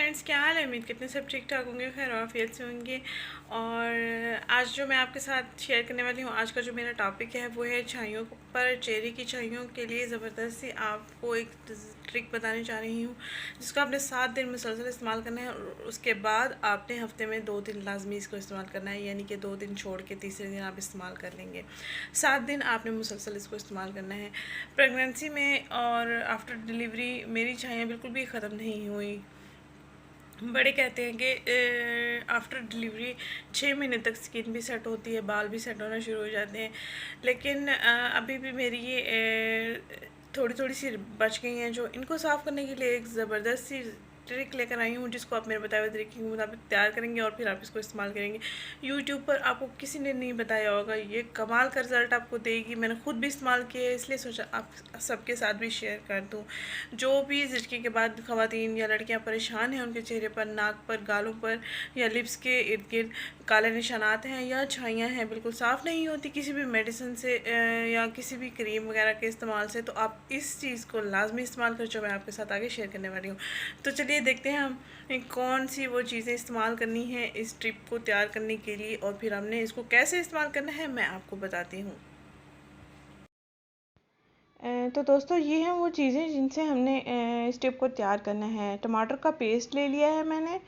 Friends, क्या हाल है। उम्मीद कितने सब ठीक ठाक होंगे, खैर आफियत से होंगे। और आज जो मैं आपके साथ शेयर करने वाली हूँ, आज का जो मेरा टॉपिक है वो है छाइयों पर। चेहरे की छाइयों के लिए ज़बरदस्त सी आपको एक ट्रिक बताने जा रही हूँ, जिसको आपने 7 दिन मुसलसल इस्तेमाल करना है। और उसके बाद आपने हफ्ते में 2 दिन लाजमी इसको इस्तेमाल करना है, यानी कि 2 दिन छोड़ के तीसरे दिन आप इस्तेमाल कर लेंगे। 7 दिन आपने मुसलसल इसको इस्तेमाल करना है। प्रेगनेंसी में और आफ्टर डिलीवरी मेरी छाइयाँ बिल्कुल भी ख़त्म नहीं हुई। बड़े कहते हैं कि आफ्टर डिलीवरी 6 महीने तक स्किन भी सेट होती है, बाल भी सेट होना शुरू हो जाते हैं। लेकिन अभी भी मेरी ये थोड़ी थोड़ी सी बच गई हैं, जो इनको साफ़ करने के लिए एक ज़बरदस्त सी ट्रिक लेकर आई हूँ, जिसको आप मेरे बताए हुए तरीके के मुताबिक तैयार करेंगे और फिर आप इसको इस्तेमाल करेंगे। यूट्यूब पर आपको किसी ने नहीं बताया होगा, ये कमाल का रिज़ल्ट आपको देगी। मैंने खुद भी इस्तेमाल किया है, इसलिए सोचा आप सबके साथ भी शेयर कर दूँ। जो भी ज़िचकी के बाद ख़वातीन या लड़कियां परेशान हैं, उनके चेहरे पर, नाक पर, गालों पर या लिप्स के इर्द गिर्द काले निशानात हैं या छाइयाँ हैं, बिल्कुल साफ़ नहीं होती किसी भी मेडिसिन से या किसी भी क्रीम वगैरह के इस्तेमाल से, तो आप इस चीज़ को लाजमी इस्तेमाल कर, जो मैं आपके साथ आगे शेयर करने वाली हूँ। तो चलिए देखते हैं हम कौन सी वो चीज़ें इस्तेमाल करनी है इस ट्रिप को तैयार करने के लिए, और फिर हमने इसको कैसे इस्तेमाल करना है मैं आपको बताती हूँ। तो दोस्तों, ये हैं वो चीज़ें जिनसे हमने इस टिप को तैयार करना है। टमाटर का पेस्ट ले लिया है मैंने,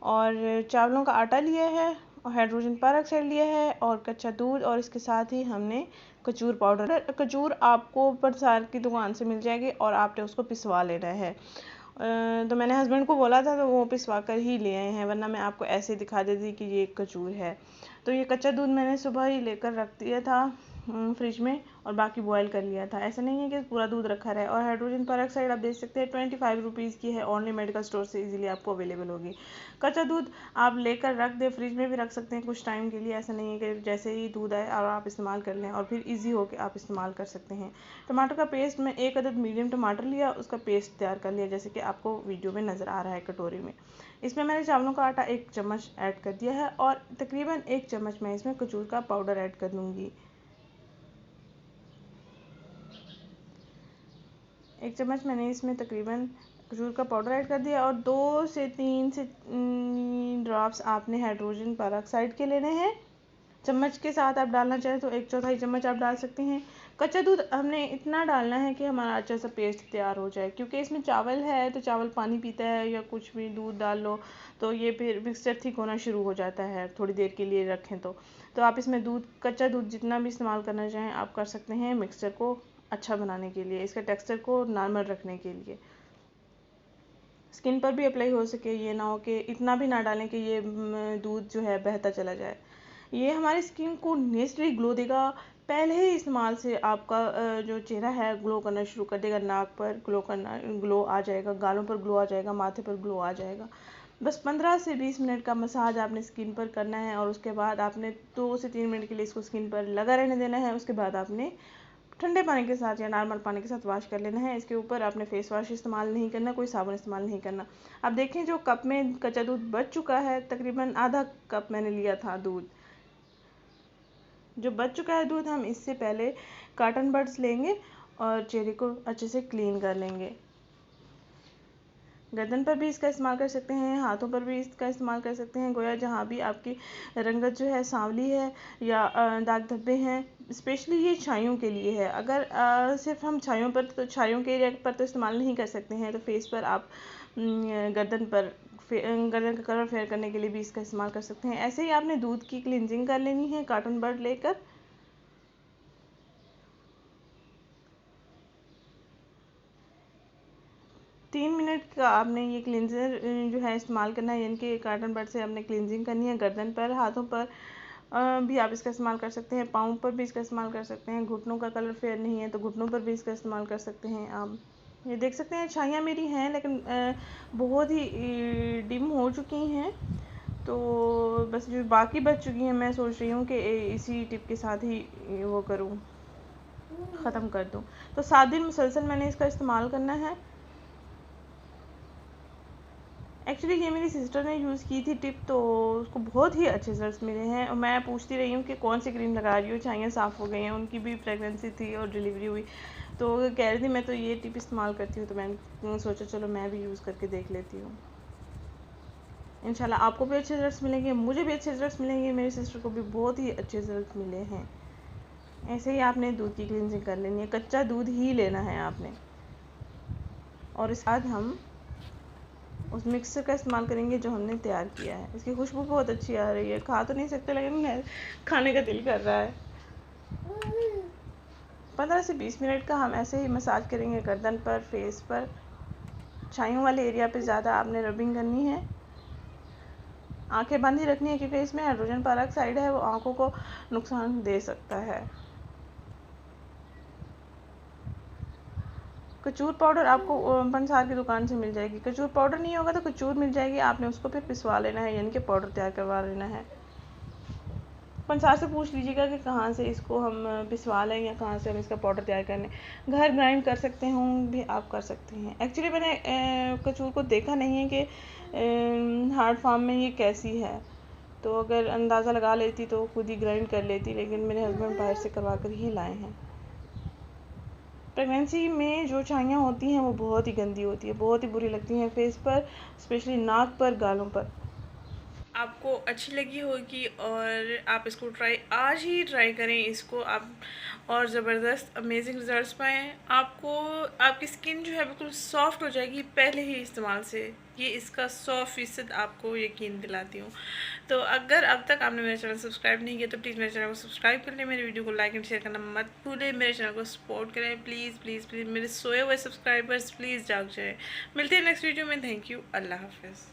और चावलों का आटा लिया है, और हाइड्रोजन पेरोक्साइड लिया है, और कच्चा दूध, और इसके साथ ही हमने कचूर पाउडर। कचूर आपको बाजार की दुकान से मिल जाएगी और आपने उसको पिसवा लेना है। तो मैंने हस्बैंड को बोला था तो वो पिसवा कर ही ले आए हैं, वरना मैं आपको ऐसे दिखा देती कि ये कचूर है। तो ये कच्चा दूध मैंने सुबह ही लेकर रख दिया था फ्रिज में, और बाकी बॉयल कर लिया था। ऐसा नहीं है कि पूरा दूध रखा रहे। और हाइड्रोजन पेरोक्साइड आप देख सकते हैं 25 रुपीज़ की है, ओनली मेडिकल स्टोर से इजीली आपको अवेलेबल होगी। कच्चा दूध आप लेकर रख दें, फ्रिज में भी रख सकते हैं कुछ टाइम के लिए। ऐसा नहीं है कि जैसे ही दूध आए और आप इस्तेमाल कर लें, और फिर ईजी हो के आप इस्तेमाल कर सकते हैं। टमाटर का पेस्ट में 1 अदद मीडियम टमाटर लिया, उसका पेस्ट तैयार कर लिया, जैसे कि आपको वीडियो में नज़र आ रहा है कटोरी में। इसमें मैंने चावलों का आटा 1 चम्मच ऐड कर दिया है, और तकरीबन 1 चम्मच मैं इसमें कचूर का पाउडर ऐड कर दूँगी। 1 चम्मच मैंने इसमें तकरीबन खजूर का पाउडर ऐड कर दिया, और 2 से 3 से ड्रॉप्स आपने हाइड्रोजन पेरोक्साइड के लेने हैं। चम्मच के साथ आप डालना चाहें तो 1/4 चम्मच आप डाल सकते हैं। कच्चा दूध हमने इतना डालना है कि हमारा अच्छा सा पेस्ट तैयार हो जाए, क्योंकि इसमें चावल है तो चावल पानी पीता है, या कुछ भी दूध डाल लो तो ये फिर मिक्सचर थिक होना शुरू हो जाता है थोड़ी देर के लिए रखें तो आप इसमें कच्चा दूध जितना भी इस्तेमाल करना चाहें आप कर सकते हैं, मिक्सचर को अच्छा बनाने के लिए, इसका टेक्सचर को नॉर्मल रखने के लिए। स्किन पर भी अप्लाई हो सके, ये ना हो कि इतना भी ना डालें कि ये दूध जो है बहता चला जाए। ये हमारी स्किन को नेचुरली ग्लो देगा। पहले ही इस्तेमाल से आपका जो चेहरा है ग्लो करना शुरू कर देगा। नाक पर ग्लो आ जाएगा, गालों पर ग्लो आ जाएगा, माथे पर ग्लो आ जाएगा। बस 15 से 20 मिनट का मसाज आपने स्किन पर करना है, और उसके बाद आपने 2 से 3 मिनट के लिए इसको स्किन पर लगा रहने देना है। उसके बाद आपने ठंडे पानी के साथ या नॉर्मल पानी के साथ वॉश कर लेना है। इसके ऊपर आपने फेस वॉश इस्तेमाल नहीं करना, कोई साबुन इस्तेमाल नहीं करना। आप देखें जो कप में कच्चा दूध बच चुका है, तकरीबन आधा कप मैंने लिया था दूध। जो बच चुका है दूध, हम इससे पहले कॉटन बड्स लेंगे और चेहरे को अच्छे से क्लीन कर लेंगे। गर्दन पर भी इसका इस्तेमाल कर सकते हैं, हाथों पर भी इसका इस्तेमाल कर सकते हैं, गोया जहाँ भी आपकी रंगत जो है सांवली है या दाग धब्बे हैं। स्पेशली ये छाइयों के लिए है। अगर सिर्फ हम छाइयों पर, तो छाइयों के एरिया पर तो इस्तेमाल नहीं कर सकते हैं, तो फेस पर आप गर्दन का कलर फेयर करने के लिए भी इसका इस्तेमाल कर सकते हैं। ऐसे ही आपने दूध की क्लिनजिंग कर लेनी है कॉटन बड लेकर। 3 मिनट का आपने ये क्लिनजर जो है इस्तेमाल करना है, यानी कि कॉटन बड से आपने क्लिनजिंग करनी है। गर्दन पर, हाथों पर भी आप इसका इस्तेमाल कर सकते हैं, पाँव पर भी इसका इस्तेमाल कर सकते हैं। घुटनों का कलर फेयर नहीं है तो घुटनों पर भी इसका इस्तेमाल कर सकते हैं आप। ये देख सकते हैं छाइयाँ मेरी हैं, लेकिन बहुत ही डिम हो चुकी हैं। तो बस जो बाकी बच चुकी हैं, मैं सोच रही हूँ कि इसी टिप के साथ ही वो करूँ, ख़त्म कर दूँ। तो 7 दिन मुसलसल मैंने इसका इस्तेमाल करना है। एक्चुअली ये मेरी सिस्टर ने यूज़ की थी टिप, तो उसको बहुत ही अच्छे रिजल्ट्स मिले हैं। और मैं पूछती रही हूँ कि कौन सी क्रीम लगा रही हो, छाइयाँ साफ़ हो गई हैं। उनकी भी प्रेगनेंसी थी और डिलीवरी हुई, तो कह रही थी मैं तो ये टिप इस्तेमाल करती हूँ। तो मैंने सोचा चलो मैं भी यूज़ करके देख लेती हूँ। इंशाल्लाह आपको भी अच्छे रिजल्ट्स मिलेंगे, मुझे भी अच्छे रिजल्ट्स मिलेंगे, मेरी सिस्टर को भी बहुत ही अच्छे रिजल्ट्स मिले हैं। ऐसे ही आपने दूध की क्लींजिंग कर लेनी है, कच्चा दूध ही लेना है आपने। और इसके बाद हम उस मिक्सर का इस्तेमाल करेंगे जो हमने तैयार किया है। इसकी खुशबू बहुत अच्छी आ रही है, खा तो नहीं सकते लेकिन खाने का दिल कर रहा है। 15 से 20 मिनट का हम ऐसे ही मसाज करेंगे गर्दन पर, फेस पर, छाइयों वाले एरिया पे ज़्यादा आपने रबिंग करनी है। आंखें बंद ही रखनी है क्योंकि इसमें हाइड्रोजन पेरोक्साइड है, वो आंखों को नुकसान दे सकता है। कचूर पाउडर आपको पंसार की दुकान से मिल जाएगी। कचूर पाउडर नहीं होगा तो कचूर मिल जाएगी, आपने उसको फिर पिसवा लेना है, यानी कि पाउडर तैयार करवा लेना है। पंसार से पूछ लीजिएगा कि कहाँ से इसको हम पिसवा लें या कहाँ से हम इसका पाउडर तैयार करने। घर ग्राइंड कर सकते हों भी आप कर सकते हैं। एक्चुअली मैंने कचूर को देखा नहीं है कि हार्ड फार्म में ये कैसी है, तो अगर अंदाज़ा लगा लेती तो खुद ही ग्राइंड कर लेती, लेकिन मेरे हस्बैंड बाहर से करवा कर ही लाए हैं। प्रेगनेंसी में जो छाइयाँ होती हैं वो बहुत ही गंदी होती है, बहुत ही बुरी लगती हैं फेस पर, स्पेशली नाक पर, गालों पर। आपको अच्छी लगी होगी और आप इसको आज ही ट्राई करें इसको आप, और ज़बरदस्त अमेजिंग रिजल्ट्स पाएँ। आपको आपकी स्किन जो है बिल्कुल सॉफ्ट हो जाएगी पहले ही इस्तेमाल से, ये इसका 100% आपको यकीन दिलाती हूँ। तो अगर अब तक आपने मेरा चैनल सब्सक्राइब नहीं किया तो प्लीज़ मेरे चैनल को सब्सक्राइब कर लें, मेरे वीडियो को लाइक एंड शेयर करना मत भूलें, मेरे चैनल को सपोर्ट करें प्लीज़ प्लीज़ प्लीज़। मेरे सोए हुए सब्सक्राइबर्स प्लीज़ जाग जाएँ। मिलते हैं नेक्स्ट वीडियो में। थैंक यू, अल्लाह हाफ़िज़।